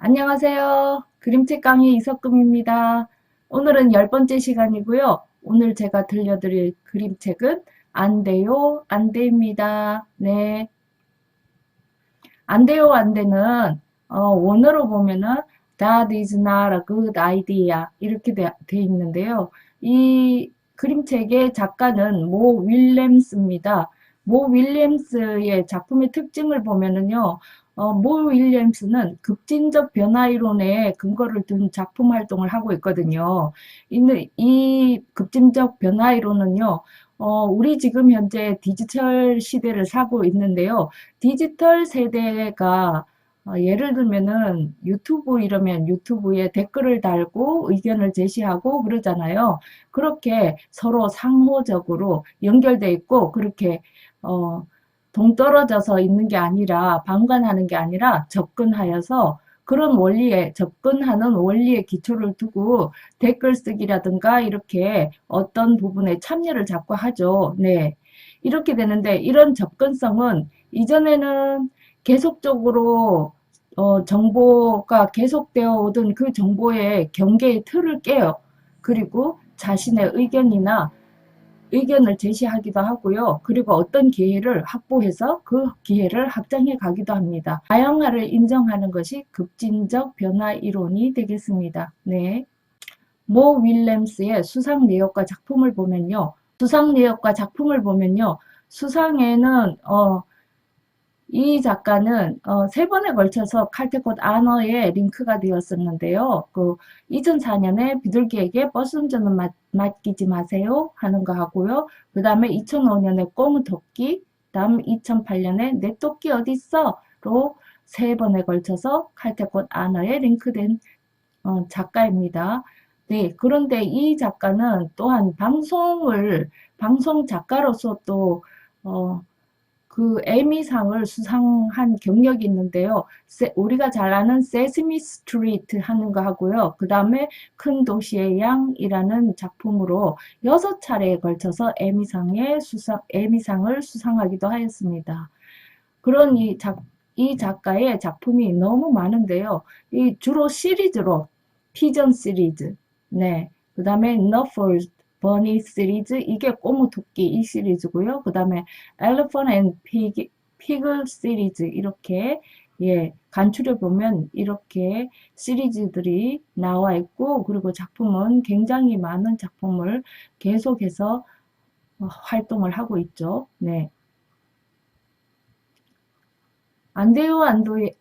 안녕하세요. 그림책 강의 이석금입니다. 오늘은 10번째 시간이고요. 오늘 제가 들려드릴 그림책은 안 돼요, 안 돼입니다. 네. 안 돼요, 안 돼는 원어로 보면은 That is not a good idea 이렇게 돼 있는데요. 이 그림책의 작가는 모 윌리엄스입니다. 모 윌리엄스의 작품의 특징을 보면은요. 모 윌리엄스는 급진적 변화 이론에 근거를 둔 작품 활동을 하고 있거든요. 이 급진적 변화 이론은요. 우리 지금 현재 디지털 시대를 사고 있는데요. 디지털 세대가 예를 들면은 유튜브 이러면 유튜브에 댓글을 달고 의견을 제시하고 그러잖아요. 그렇게 서로 상호적으로 연결돼 있고 그렇게 어, 동떨어져서 있는 게 아니라 방관하는 게 아니라 접근하여서 그런 원리에 접근하는 원리에 기초를 두고 댓글 쓰기라든가 이렇게 어떤 부분에 참여를 자꾸 하죠. 네. 이렇게 되는데 이런 접근성은 이전에는 계속적으로 정보가 계속되어 오던 그 정보의 경계의 틀을 깨요. 그리고 자신의 의견을 제시하기도 하고요. 그리고 어떤 기회를 확보해서 그 기회를 확장해 가기도 합니다. 다양화를 인정하는 것이 급진적 변화 이론이 되겠습니다. 네. 모 윌렘스의 수상 내역과 작품을 보면요. 수상에는 이 작가는 세 번에 걸쳐서 칼테꽃 아너에 링크가 되었었는데요. 2004년에 비둘기에게 버스 운전은 맡기지 마세요 하는 거 하고요. 그 다음에 2005년에 꼬무 토끼, 다음 2008년에 내 토끼 어딨어?로 세 번에 걸쳐서 칼테꽃 아너에 링크된 작가입니다. 네, 그런데 이 작가는 또한 방송 작가로서 또, 어, 그 에미상을 수상한 경력이 있는데요. 우리가 잘 아는 세스미 스트리트 하는 거 하고요. 그 다음에 큰 도시의 양이라는 작품으로 6차례에 걸쳐서 에미상을 수상하기도 하였습니다. 그런 이 작가의 작품이 너무 많은데요. 이 주로 시리즈로 피전 시리즈, 네, 그 다음에 너폴 버니 시리즈, 이게 꼬무토끼 이 시리즈고요. 그 다음에 엘리펀 앤 피글 시리즈 이렇게 예, 간추려 보면 이렇게 시리즈들이 나와 있고 그리고 작품은 굉장히 많은 작품을 계속해서 활동을 하고 있죠. 네.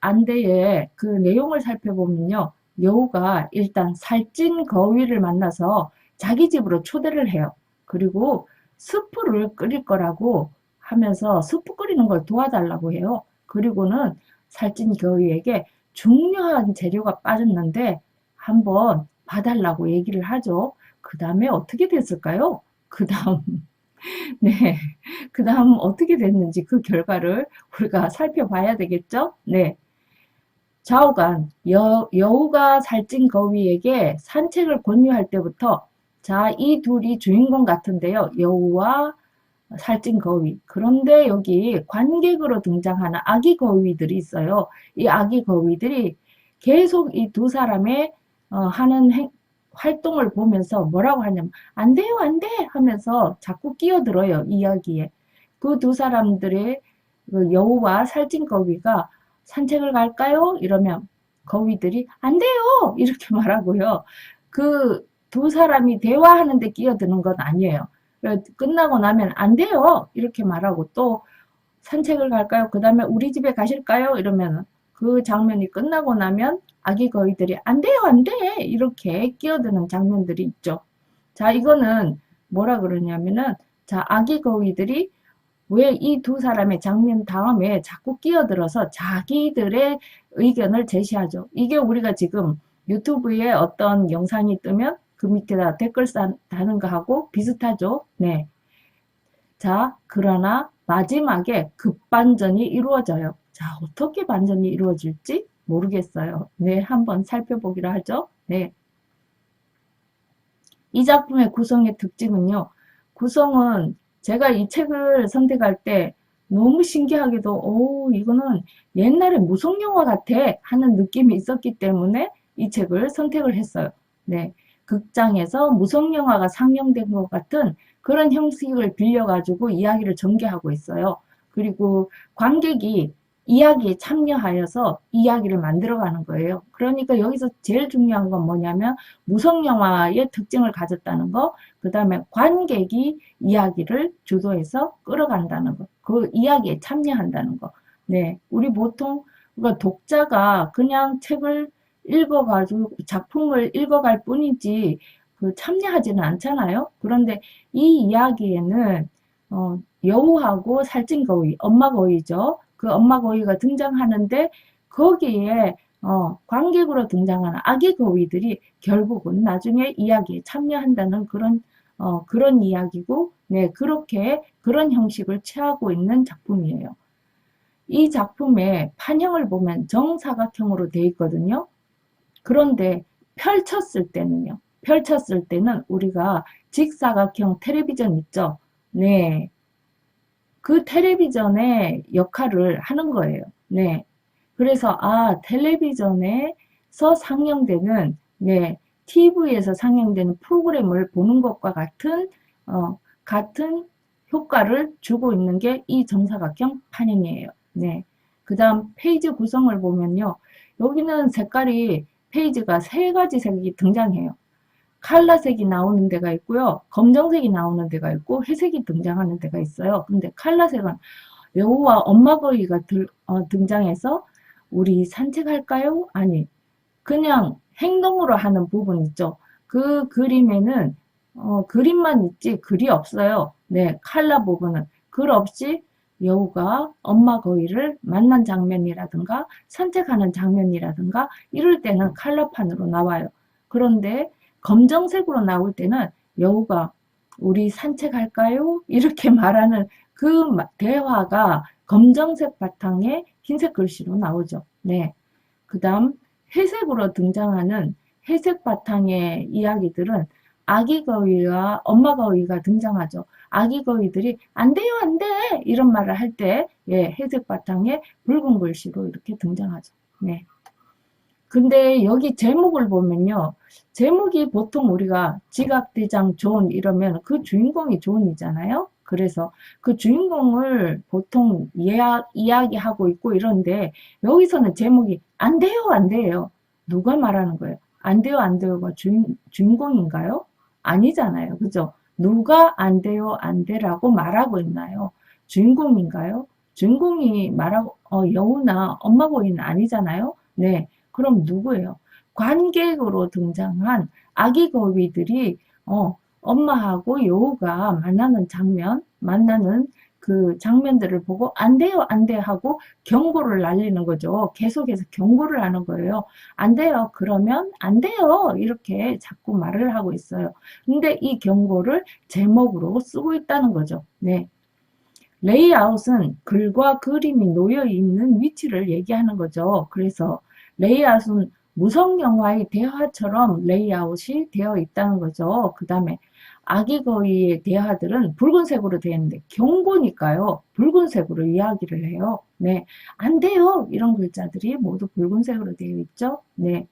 안돼의 그 내용을 살펴보면요. 여우가 일단 살찐 거위를 만나서 자기 집으로 초대를 해요. 그리고 스프를 끓일 거라고 하면서 스프 끓이는 걸 도와달라고 해요. 그리고는 살찐 거위에게 중요한 재료가 빠졌는데 한번 봐달라고 얘기를 하죠. 그 다음에 어떻게 됐을까요? 그 다음 네. 그 다음 어떻게 됐는지 그 결과를 우리가 살펴봐야 되겠죠? 네. 좌우간, 여우가 살찐 거위에게 산책을 권유할 때부터 자, 이 둘이 주인공 같은데요. 여우와 살찐 거위. 그런데 여기 관객으로 등장하는 아기 거위들이 있어요. 이 아기 거위들이 계속 이 두 사람의 하는 활동을 보면서 뭐라고 하냐면 안 돼요, 안 돼! 하면서 자꾸 끼어들어요, 이야기에. 그 두 사람들의 그 여우와 살찐 거위가 산책을 갈까요? 이러면 거위들이 안 돼요! 이렇게 말하고요. 그 두 사람이 대화하는데 끼어드는 건 아니에요. 끝나고 나면 안 돼요! 이렇게 말하고 또 산책을 갈까요? 그 다음에 우리 집에 가실까요? 이러면 그 장면이 끝나고 나면 아기 거위들이 안 돼요, 안 돼! 이렇게 끼어드는 장면들이 있죠. 자, 이거는 뭐라 그러냐면은 자, 아기 거위들이 왜 이 두 사람의 장면 다음에 자꾸 끼어들어서 자기들의 의견을 제시하죠. 이게 우리가 지금 유튜브에 어떤 영상이 뜨면 그 밑에다 댓글 다는 거하고 비슷하죠. 네. 자, 그러나 마지막에 급반전이 이루어져요. 자, 어떻게 반전이 이루어질지 모르겠어요. 네, 한번 살펴보기로 하죠. 네. 이 작품의 구성의 특징은요. 구성은 제가 이 책을 선택할 때 너무 신기하게도 이거는 옛날에 무속영화 같아 하는 느낌이 있었기 때문에 이 책을 선택을 했어요. 네, 극장에서 무속영화가 상영된 것 같은 그런 형식을 빌려가지고 이야기를 전개하고 있어요. 그리고 관객이 이야기에 참여하여서 이야기를 만들어가는 거예요. 그러니까 여기서 제일 중요한 건 뭐냐면 무성영화의 특징을 가졌다는 거, 그 다음에 관객이 이야기를 주도해서 끌어간다는 거, 그 이야기에 참여한다는 거. 네, 우리 보통 그러니까 독자가 그냥 책을 읽어가지고 작품을 읽어갈 뿐이지 그 참여하지는 않잖아요. 그런데 이 이야기에는 여우하고 살찐거위, 엄마거위죠. 그 엄마거위가 등장하는데 거기에 관객으로 등장하는 아기 거위들이 결국은 나중에 이야기에 참여한다는 그런 이야기고, 네, 그렇게 그런 형식을 취하고 있는 작품이에요. 이 작품의 판형을 보면 정사각형으로 되어 있거든요. 그런데 펼쳤을 때는 우리가 직사각형 텔레비전 있죠? 네. 그 텔레비전의 역할을 하는 거예요. 네. 그래서 텔레비전에서 상영되는 네, TV에서 상영되는 프로그램을 보는 것과 같은 효과를 주고 있는 게 이 정사각형 판형이에요. 네. 그다음 페이지 구성을 보면요. 여기는 색깔이 페이지가 세 가지 색이 등장해요. 칼라색이 나오는 데가 있고요. 검정색이 나오는 데가 있고 회색이 등장하는 데가 있어요. 근데 칼라색은 여우와 엄마 거위가 등장해서 우리 산책할까요? 아니, 그냥 행동으로 하는 부분 있죠. 그 그림에는 그림만 있지 글이 없어요. 네, 칼라 부분은 글 없이 여우가 엄마 거위를 만난 장면이라든가 산책하는 장면이라든가 이럴 때는 칼라판으로 나와요. 그런데 검정색으로 나올 때는 여우가 우리 산책할까요? 이렇게 말하는 그 대화가 검정색 바탕에 흰색 글씨로 나오죠. 네. 그 다음 회색으로 등장하는 회색 바탕의 이야기들은 아기 거위와 엄마 거위가 등장하죠. 아기 거위들이 안 돼요, 안 돼! 이런 말을 할 때, 예, 회색 바탕에 붉은 글씨로 이렇게 등장하죠. 네. 근데 여기 제목을 보면요. 제목이 보통 우리가 지각대장 존 이러면 그 주인공이 존이잖아요. 그래서 그 주인공을 보통 이야기하고 있고 이런데 여기서는 제목이 안 돼요, 안 돼요. 누가 말하는 거예요? 안 돼요, 안 돼요가 주인공인가요? 아니잖아요. 그죠? 누가 안 돼요, 안 돼라고 말하고 있나요? 주인공인가요? 주인공이 말하고, 여우나 엄마 고인은 아니잖아요? 네. 그럼 누구예요? 관객으로 등장한 아기 거위들이 엄마하고 여우가 만나는 그 장면들을 보고 안 돼요, 안 돼 하고 경고를 날리는 거죠. 계속해서 경고를 하는 거예요. 안 돼요. 그러면 안 돼요. 이렇게 자꾸 말을 하고 있어요. 근데 이 경고를 제목으로 쓰고 있다는 거죠. 네. 레이아웃은 글과 그림이 놓여 있는 위치를 얘기하는 거죠. 그래서 레이아웃은 무성 영화의 대화처럼 레이아웃이 되어 있다는 거죠. 그 다음에 아기 거위의 대화들은 붉은색으로 되어 있는데 경고니까요. 붉은색으로 이야기를 해요. 네, 안 돼요. 이런 글자들이 모두 붉은색으로 되어 있죠. 네,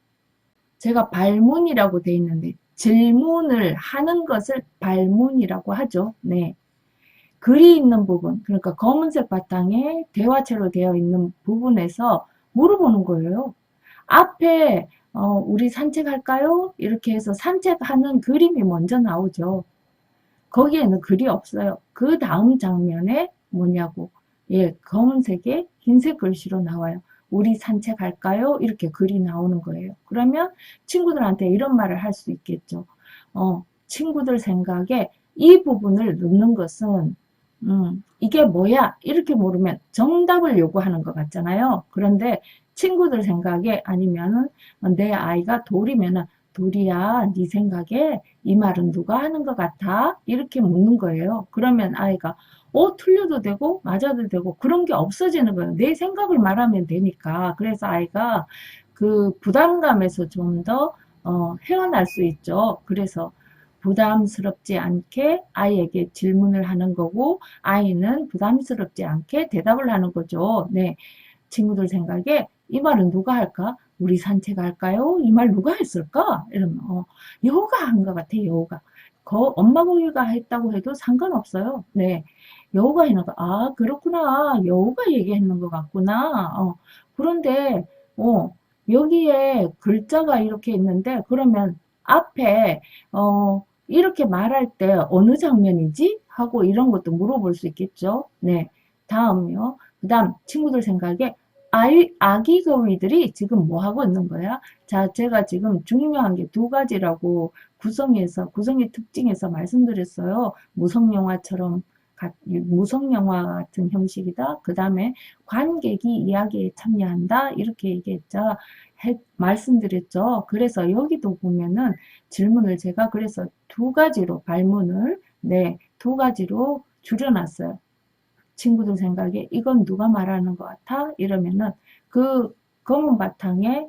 제가 발문이라고 되어 있는데 질문을 하는 것을 발문이라고 하죠. 네. 글이 있는 부분, 그러니까 검은색 바탕에 대화체로 되어 있는 부분에서 물어보는 거예요. 앞에 우리 산책할까요? 이렇게 해서 산책하는 그림이 먼저 나오죠. 거기에는 글이 없어요. 그 다음 장면에 뭐냐고. 예, 검은색에 흰색 글씨로 나와요. 우리 산책할까요? 이렇게 글이 나오는 거예요. 그러면 친구들한테 이런 말을 할 수 있겠죠. 친구들 생각에 이 부분을 넣는 것은 이게 뭐야? 이렇게 물으면 정답을 요구하는 것 같잖아요. 그런데 친구들 생각에 아니면은 내 아이가 돌이면은 돌이야, 네 생각에 이 말은 누가 하는 것 같아? 이렇게 묻는 거예요. 그러면 아이가 틀려도 되고 맞아도 되고 그런 게 없어지는 거예요. 내 생각을 말하면 되니까. 그래서 아이가 그 부담감에서 좀 더 헤어날 수 있죠. 그래서 부담스럽지 않게 아이에게 질문을 하는 거고, 아이는 부담스럽지 않게 대답을 하는 거죠. 네. 친구들 생각에 이 말은 누가 할까? 우리 산책할까요? 이 말 누가 했을까? 이러면 여우가 한 것 같아. 여우가. 엄마 고기가 했다고 해도 상관없어요. 네, 여우가 했는 거. 아, 그렇구나. 여우가 얘기했는 것 같구나. 그런데 여기에 글자가 이렇게 있는데 그러면 앞에 이렇게 말할 때 어느 장면이지? 하고 이런 것도 물어볼 수 있겠죠. 네, 다음요. 그 다음 친구들 생각에 아기 거위들이 지금 뭐 하고 있는 거야? 자, 제가 지금 중요한 게 두 가지라고 구성의 특징에서 말씀드렸어요. 무성영화 같은 형식이다. 그 다음에 관객이 이야기에 참여한다. 이렇게 말씀드렸죠. 그래서 여기도 보면은 질문을 제가 그래서 두 가지로 두 가지로 줄여놨어요. 친구들 생각에 이건 누가 말하는 것 같아? 이러면은 그 검은 바탕에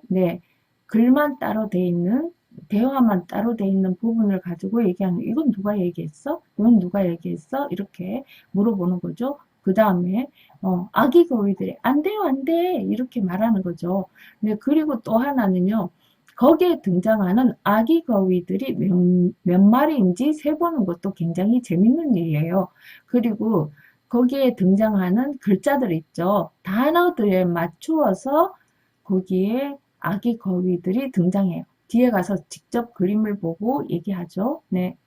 글만 따로 돼 있는 대화만 따로 돼 있는 부분을 가지고 얘기하는 이건 누가 얘기했어? 이건 누가 얘기했어? 이렇게 물어보는 거죠. 그 다음에 아기 거위들이 안 돼요, 안 돼. 이렇게 말하는 거죠. 네, 그리고 또 하나는요. 거기에 등장하는 아기 거위들이 몇 마리인지 세보는 것도 굉장히 재밌는 일이에요. 그리고 거기에 등장하는 글자들 있죠. 단어들에 맞추어서 거기에 아기 거위들이 등장해요. 뒤에 가서 직접 그림을 보고 얘기하죠. 네.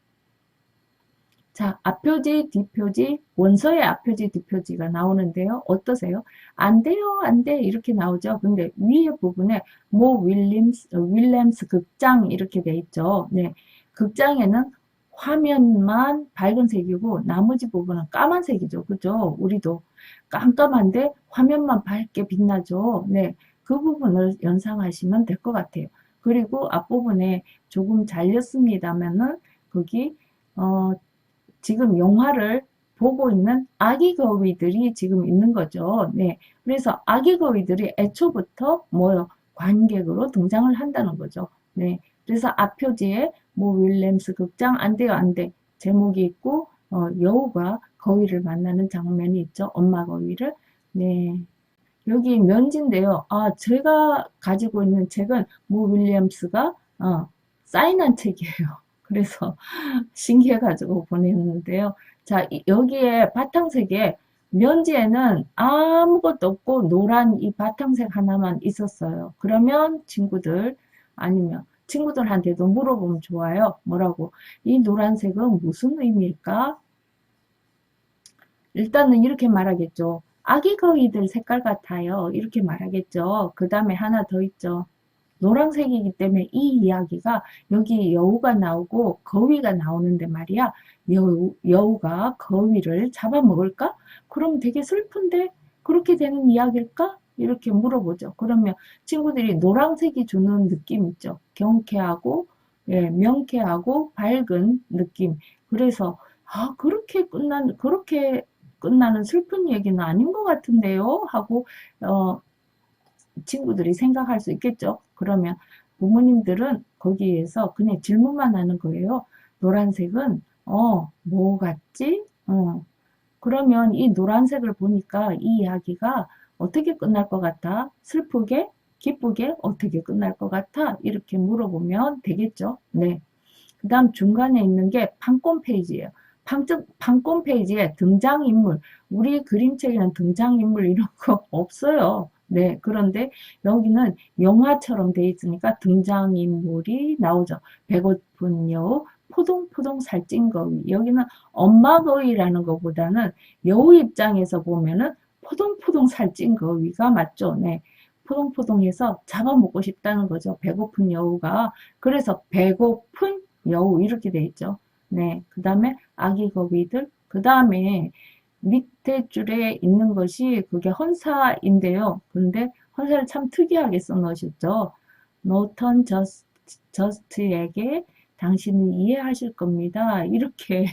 자, 앞표지, 뒷표지, 원서의 앞표지, 뒷표지가 나오는데요. 어떠세요? 안 돼요, 안 돼. 이렇게 나오죠. 근데 위에 부분에 윌렘스 극장 이렇게 돼 있죠. 네. 극장에는 화면만 밝은 색이고 나머지 부분은 까만색이죠. 그죠? 우리도 깜깜한데 화면만 밝게 빛나죠. 네. 그 부분을 연상하시면 될 것 같아요. 그리고 앞부분에 조금 잘렸습니다면은 거기 어, 지금 영화를 보고 있는 아기 거위들이 지금 있는 거죠. 네. 그래서 아기 거위들이 애초부터 뭐요? 관객으로 등장을 한다는 거죠. 네. 그래서 앞표지에 윌렘스 극장 안 돼요, 안 돼. 제목이 있고, 여우가 거위를 만나는 장면이 있죠. 엄마 거위를. 네. 여기 면지인데요. 아, 제가 가지고 있는 책은 윌리엄스가 사인한 책이에요. 그래서 신기해가지고 보냈는데요. 자, 여기에 바탕색에 면지에는 아무것도 없고 노란 이 바탕색 하나만 있었어요. 그러면 아니면 친구들한테도 물어보면 좋아요. 뭐라고? 이 노란색은 무슨 의미일까? 일단은 이렇게 말하겠죠. 아기 거위들 색깔 같아요. 이렇게 말하겠죠. 그 다음에 하나 더 있죠. 노란색이기 때문에 이 이야기가 여기 여우가 나오고 거위가 나오는데 말이야. 여우가 거위를 잡아먹을까? 그럼 되게 슬픈데 그렇게 되는 이야기일까? 이렇게 물어보죠. 그러면 친구들이 노란색이 주는 느낌 있죠. 경쾌하고 명쾌하고 밝은 느낌. 그래서 그렇게 끝나는 슬픈 얘기는 아닌 것 같은데요? 하고 친구들이 생각할 수 있겠죠. 그러면 부모님들은 거기에서 그냥 질문만 하는 거예요. 노란색은 뭐 같지? 그러면 이 노란색을 보니까 이 이야기가 어떻게 끝날 것 같아? 슬프게? 기쁘게? 어떻게 끝날 것 같아? 이렇게 물어보면 되겠죠. 네. 그 다음 중간에 있는 게 판권 페이지예요. 판권 페이지에 등장인물, 우리 그림책에는 등장인물 이런 거 없어요. 네, 그런데 여기는 영화처럼 돼 있으니까 등장인물이 나오죠. 배고픈 여우, 포동포동 살찐 거위. 여기는 엄마 거위라는 것보다는 여우 입장에서 보면은 포동포동 살찐 거위가 맞죠. 네. 포동포동해서 잡아먹고 싶다는 거죠. 배고픈 여우가. 그래서 배고픈 여우 이렇게 돼 있죠. 네. 그 다음에 아기 거위들. 그 다음에 밑에 줄에 있는 것이 그게 헌사인데요. 그런데 헌사를 참 특이하게 써놓으셨죠. 노턴 저스트에게 당신은 이해하실 겁니다. 이렇게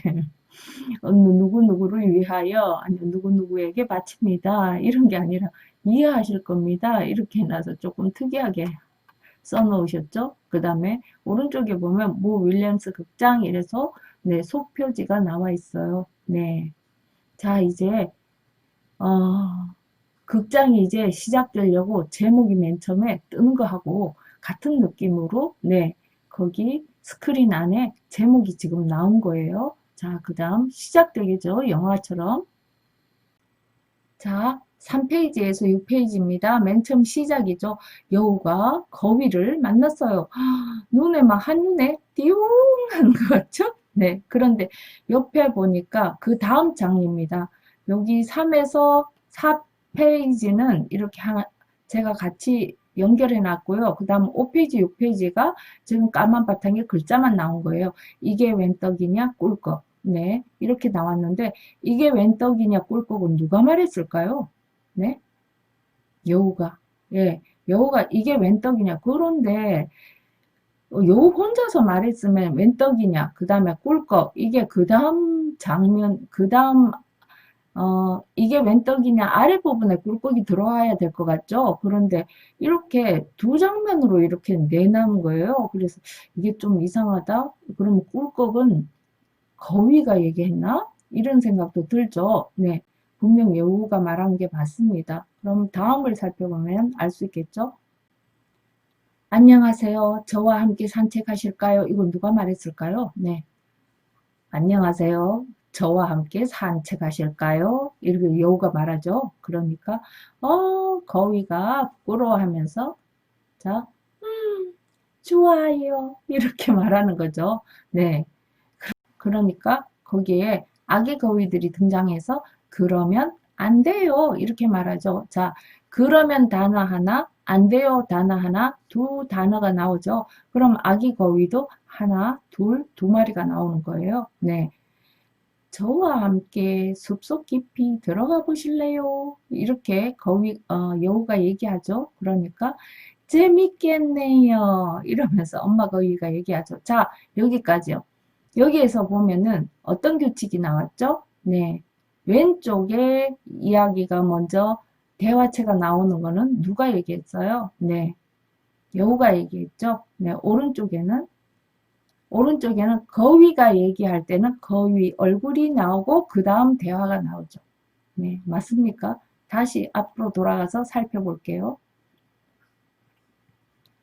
누구누구를 위하여 아니면 누구누구에게 바칩니다. 이런 게 아니라 이해하실 겁니다. 이렇게 해놔서 조금 특이하게 써놓으셨죠? 그 다음에 오른쪽에 보면 모 윌리엄스 극장 이래서 네, 소표지가 나와 있어요. 네. 자, 이제 극장이 이제 시작되려고 제목이 맨 처음에 뜨는 거하고 같은 느낌으로 네, 거기 스크린 안에 제목이 지금 나온 거예요. 자, 그 다음 시작되겠죠? 영화처럼. 자, 3페이지에서 6페이지입니다. 맨 처음 시작이죠. 여우가 거위를 만났어요. 눈에 막 한눈에 띠용 하는 것 같죠? 네. 그런데 옆에 보니까 그 다음 장입니다. 여기 3에서 4페이지는 이렇게 제가 같이 연결해 놨고요. 그 다음 5페이지, 6페이지가 지금 까만 바탕에 글자만 나온 거예요. 이게 웬 떡이냐? 꿀꺽. 네. 이렇게 나왔는데 이게 웬 떡이냐 꿀꺽은 누가 말했을까요? 네? 여우가. 예. 여우가 이게 웬 떡이냐. 그런데 여우 혼자서 말했으면 웬 떡이냐. 그 다음에 꿀꺽. 이게 그 다음 장면, 그 다음 이게 웬 떡이냐 아래 부분에 꿀꺽이 들어와야 될 것 같죠? 그런데 이렇게 두 장면으로 이렇게 내놓은 거예요. 그래서 이게 좀 이상하다. 그러면 꿀꺽은 거위가 얘기했나? 이런 생각도 들죠. 네. 분명 여우가 말한 게 맞습니다. 그럼 다음을 살펴보면 알 수 있겠죠? 안녕하세요. 저와 함께 산책하실까요? 이건 누가 말했을까요? 네. 안녕하세요. 저와 함께 산책하실까요? 이렇게 여우가 말하죠. 그러니까 거위가 부끄러워하면서 자, 좋아요. 이렇게 말하는 거죠. 네. 그러니까 거기에 아기 거위들이 등장해서 그러면 안 돼요. 이렇게 말하죠. 자, 그러면 단어 하나, 안 돼요 단어 하나, 두 단어가 나오죠. 그럼 아기 거위도 하나, 둘, 두 마리가 나오는 거예요. 네. 저와 함께 숲속 깊이 들어가 보실래요? 이렇게 여우가 얘기하죠. 그러니까 재밌겠네요. 이러면서 엄마 거위가 얘기하죠. 자, 여기까지요. 여기에서 보면은 어떤 규칙이 나왔죠? 네. 왼쪽에 이야기가 먼저 대화체가 나오는 거는 누가 얘기했어요? 네. 여우가 얘기했죠? 네. 오른쪽에는 거위가 얘기할 때는 거위 얼굴이 나오고 그 다음 대화가 나오죠. 네. 맞습니까? 다시 앞으로 돌아가서 살펴볼게요.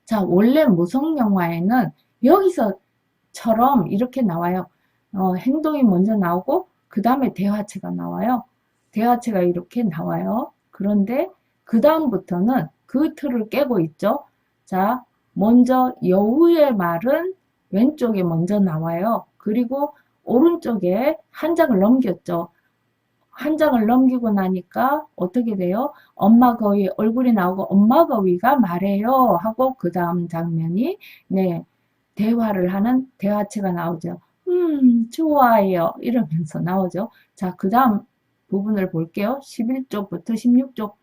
자, 원래 무성 영화에는 여기서처럼 이렇게 나와요. 행동이 먼저 나오고 그 다음에 대화체가 나와요. 대화체가 이렇게 나와요. 그런데 그 다음부터는 그 틀을 깨고 있죠. 자, 먼저 여우의 말은 왼쪽에 먼저 나와요. 그리고 오른쪽에 한 장을 넘겼죠. 한 장을 넘기고 나니까 어떻게 돼요? 엄마 거위 얼굴이 나오고 엄마 거위가 말해요 하고 그 다음 장면이 네 대화를 하는 대화체가 나오죠. 좋아요 이러면서 나오죠. 자, 그 다음 부분을 볼게요. 11쪽부터 16쪽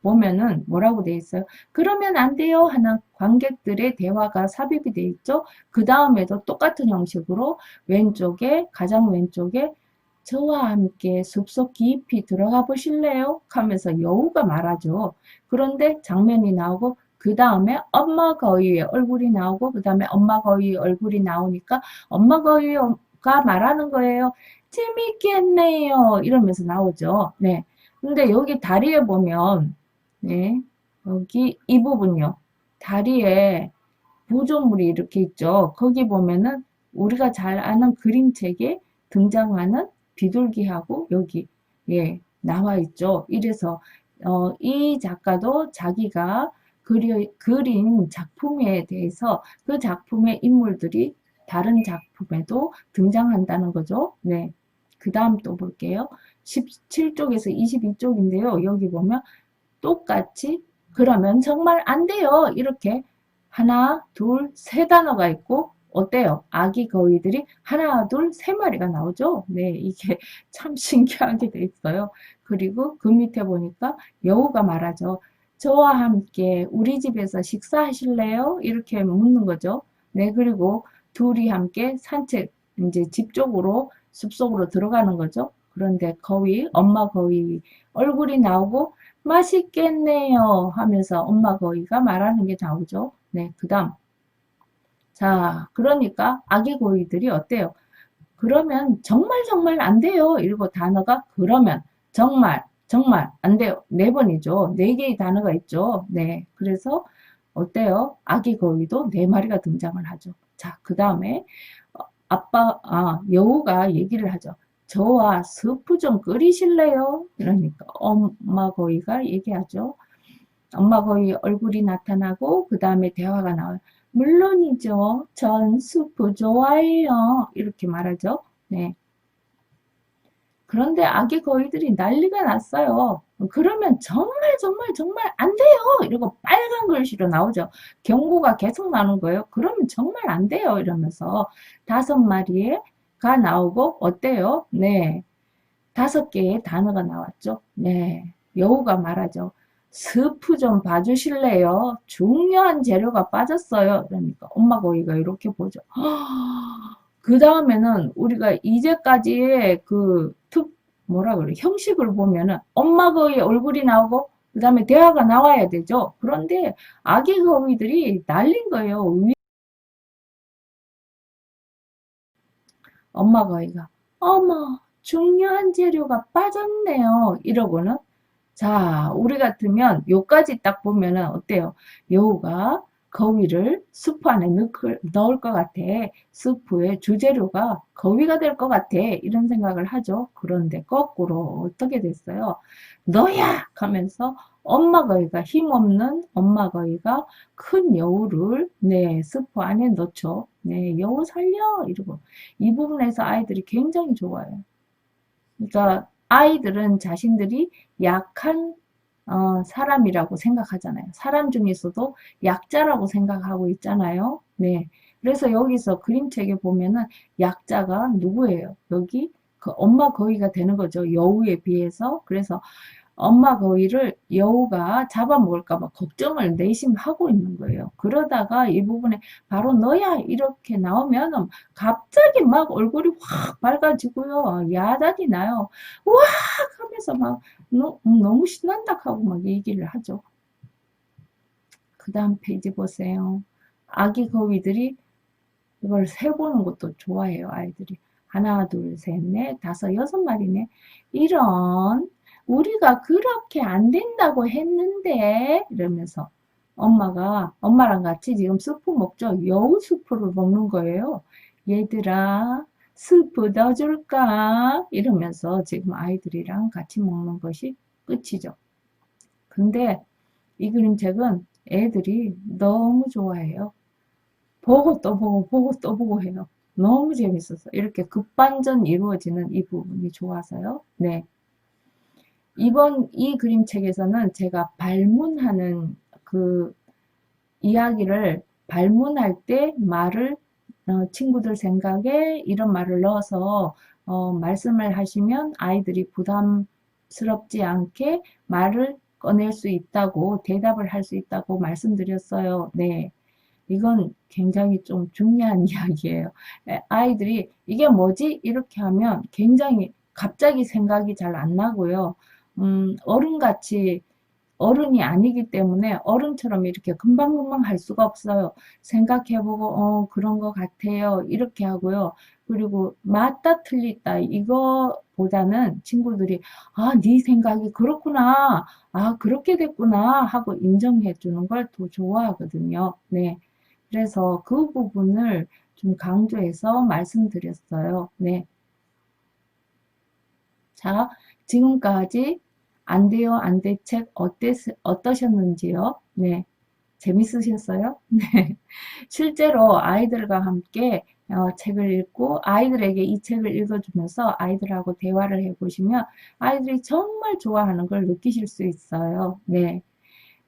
보면은 뭐라고 돼 있어요? 그러면 안 돼요 하는 관객들의 대화가 삽입이 돼 있죠. 그 다음에도 똑같은 형식으로 가장 왼쪽에 저와 함께 숲속 깊이 들어가 보실래요? 하면서 여우가 말하죠. 그런데 장면이 나오고 그 다음에 엄마 거위의 얼굴이 나오고 그 다음에 엄마 거위의 얼굴이 나오니까 엄마 거위가 말하는 거예요. 재밌겠네요. 이러면서 나오죠. 네. 근데 여기 다리에 보면 네. 여기 이 부분요. 다리에 구조물이 이렇게 있죠. 거기 보면은 우리가 잘 아는 그림책에 등장하는 비둘기하고 여기 예 나와 있죠. 이래서 이 작가도 자기가 그린 작품에 대해서 그 작품의 인물들이 다른 작품에도 등장한다는 거죠. 네. 그 다음 또 볼게요. 17쪽에서 22쪽인데요. 여기 보면 똑같이 그러면 정말 안 돼요. 이렇게 하나, 둘, 세 단어가 있고 어때요? 아기 거위들이 하나, 둘, 세 마리가 나오죠? 네, 이게 참 신기하게 돼 있어요. 그리고 그 밑에 보니까 여우가 말하죠. 저와 함께 우리 집에서 식사하실래요? 이렇게 묻는 거죠. 네, 그리고 둘이 함께 산책, 이제 집 쪽으로, 숲속으로 들어가는 거죠. 그런데 엄마 거위 얼굴이 나오고 맛있겠네요 하면서 엄마 거위가 말하는 게 나오죠. 네, 그 다음. 자, 그러니까 아기 고이들이 어때요? 그러면 정말 정말 안 돼요. 이러고 단어가 그러면 정말 정말 안 돼요. 네 번이죠. 네 개의 단어가 있죠. 네. 그래서 어때요? 아기 거위도 네 마리가 등장을 하죠. 자, 그 다음에 여우가 얘기를 하죠. 저와 스프 좀 끓이실래요? 이러니까 엄마 거위가 얘기하죠. 엄마 거위 얼굴이 나타나고 그 다음에 대화가 나와요. 물론이죠. 전 수프 좋아해요. 이렇게 말하죠. 네. 그런데 아기 거위들이 난리가 났어요. 그러면 정말 정말 정말 안 돼요. 이러고 빨간 글씨로 나오죠. 경고가 계속 나오는 거예요. 그러면 정말 안 돼요. 이러면서 5마리가 나오고 어때요? 네. 5개의 단어가 나왔죠. 네. 여우가 말하죠. 스프 좀 봐주실래요? 중요한 재료가 빠졌어요. 그러니까 엄마 거위가 이렇게 보죠. 그 다음에는 우리가 이제까지의 뭐라 그래, 형식을 보면은 엄마 거위 얼굴이 나오고 그 다음에 대화가 나와야 되죠. 그런데 아기 거위들이 날린 거예요. 엄마 거위가 어머 중요한 재료가 빠졌네요. 이러고는 자, 우리 같으면 요까지 딱 보면은 어때요? 여우가 거위를 수프 안에 넣을 것 같아. 수프의 주재료가 거위가 될 것 같아. 이런 생각을 하죠. 그런데 거꾸로 어떻게 됐어요? 너야! 하면서 엄마 거위가 힘없는 엄마 거위가 큰 여우를 네, 수프 안에 넣죠. 네, 여우 살려! 이러고. 이 부분에서 아이들이 굉장히 좋아요. 그러니까 아이들은 자신들이 약한 사람이라고 생각하잖아요. 사람 중에서도 약자라고 생각하고 있잖아요. 네. 그래서 여기서 그림책에 보면은 약자가 누구예요? 여기 그 엄마 거위가 되는 거죠. 여우에 비해서. 그래서 엄마 거위를 여우가 잡아먹을까 봐 걱정을 내심 하고 있는 거예요. 그러다가 이 부분에 바로 너야 이렇게 나오면 갑자기 막 얼굴이 확 밝아지고요. 야단이 나요. 와 하면서 막 너무 신난다 하고 막 얘기를 하죠. 그 다음 페이지 보세요. 아기 거위들이 이걸 세보는 것도 좋아해요, 아이들이. 하나, 둘, 셋, 넷, 다섯, 6마리네. 이런, 우리가 그렇게 안 된다고 했는데, 이러면서 엄마랑 같이 지금 스프 먹죠? 여우 스프를 먹는 거예요. 얘들아, 스프 넣어줄까? 이러면서 지금 아이들이랑 같이 먹는 것이 끝이죠. 근데 이 그림책은 애들이 너무 좋아해요. 보고 또 보고 보고 또 보고 해요. 너무 재밌었어. 이렇게 급반전 이루어지는 이 부분이 좋아서요. 네. 이번 이 그림책에서는 제가 발문하는 그 이야기를 발문할 때 말을 친구들 생각에 이런 말을 넣어서 말씀을 하시면 아이들이 부담스럽지 않게 말을 꺼낼 수 있다고 대답을 할 수 있다고 말씀드렸어요. 네. 이건 굉장히 좀 중요한 이야기예요. 아이들이 이게 뭐지? 이렇게 하면 굉장히 갑자기 생각이 잘 안 나고요. 어른같이 어른이 아니기 때문에 어른처럼 이렇게 금방금방 할 수가 없어요. 생각해보고 그런 것 같아요. 이렇게 하고요. 그리고 맞다 틀리다 이거보다는 친구들이 네 생각이 그렇구나. 그렇게 됐구나 하고 인정해 주는 걸 더 좋아하거든요. 네. 그래서 그 부분을 좀 강조해서 말씀드렸어요. 네. 자, 지금까지 안 돼요, 안 돼 책 어떠셨는지요? 네. 재밌으셨어요? 네. 실제로 아이들과 함께 책을 읽고 아이들에게 이 책을 읽어주면서 아이들하고 대화를 해보시면 아이들이 정말 좋아하는 걸 느끼실 수 있어요. 네.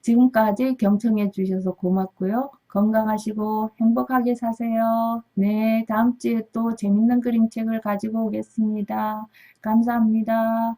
지금까지 경청해 주셔서 고맙고요. 건강하시고 행복하게 사세요. 네, 다음 주에 또 재밌는 그림책을 가지고 오겠습니다. 감사합니다.